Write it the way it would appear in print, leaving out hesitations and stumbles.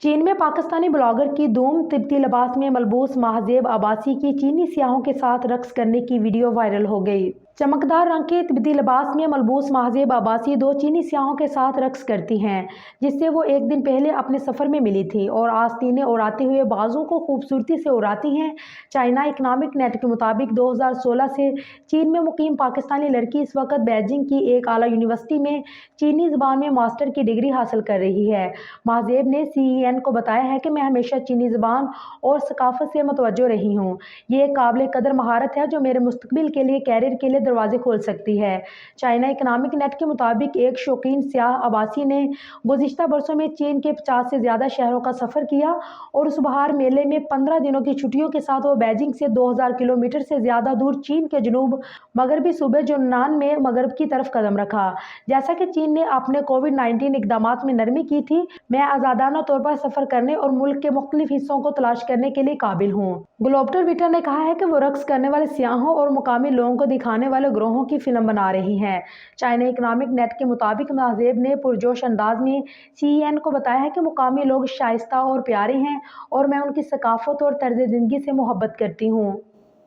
चीन में पाकिस्तानी ब्लॉगर की धूम तिब्बती लिबास में मलबूस महजेब अब्बासी की चीनी सियाहों के साथ रक्स करने की वीडियो वायरल हो गई। चमकदार रंग के तिब्बती लिबास में मलबूस महजेब अब्बासी दो चीनी सियाहों के साथ रक्स करती हैं, जिससे वो एक दिन पहले अपने सफ़र में मिली थी और आस्तीनें उड़ाते हुए बाजू को खूबसूरती से उड़ाती हैं। चाइना इकनॉमिक नेट के मुताबिक 2016 से चीन में मुकीम पाकिस्तानी लड़की इस वक्त बीजिंग की एक आला यूनिवर्सिटी में चीनी ज़बान में मास्टर की डिग्री हासिल कर रही है। महजेब ने CNN को बताया है कि मैं हमेशा चीनी ज़बान और सकाफ़त से मुतवज्जो रही हूँ। ये एक काबिल कदर महारत है जो मेरे मुस्तकबिल के लिए कैरियर के लिए दरवाजे खोल सकती है। चाइना इकनॉमिक नेट के मुताबिक एक शौकीन सियाह अब्बासी ने गुज़िश्ता बरसों में चीन के 50 से ज़्यादा शहरों का सफ़र किया और उस बहार मेले में 15 दिनों की छुट्टियों के साथ वो बीजिंग से 2000 किलोमीटर से ज़्यादा दूर चीन के जनूब मगरबी सूबे जुन्नान में मगरब की तरफ कदम रखा। जैसा कि चीन ने अपने कोविड-19 इक़दामात में नरमी की थी, मैं आज़ादाना तौर पर सफ़र करने और मुल्क के मुख्तलिफ हिस्सों को तलाश करने के लिए काबिल हूँ। ग्लोबल ट्विटर ने कहा है कि वो रक्स करने वाले सियाहों और मुकामी लोगों को दिखाने वाले ग्रोहों की फिल्म बना रही हैं। चाइना इकनॉमिक नेट के मुताबिक महजेब ने पुरजोश अंदाज में CNN को बताया है कि मुकामी लोग शाइस्ता और प्यारे हैं और मैं उनकी सकाफत और तर्ज ज़िंदगी से मोहब्बत करती हूँ।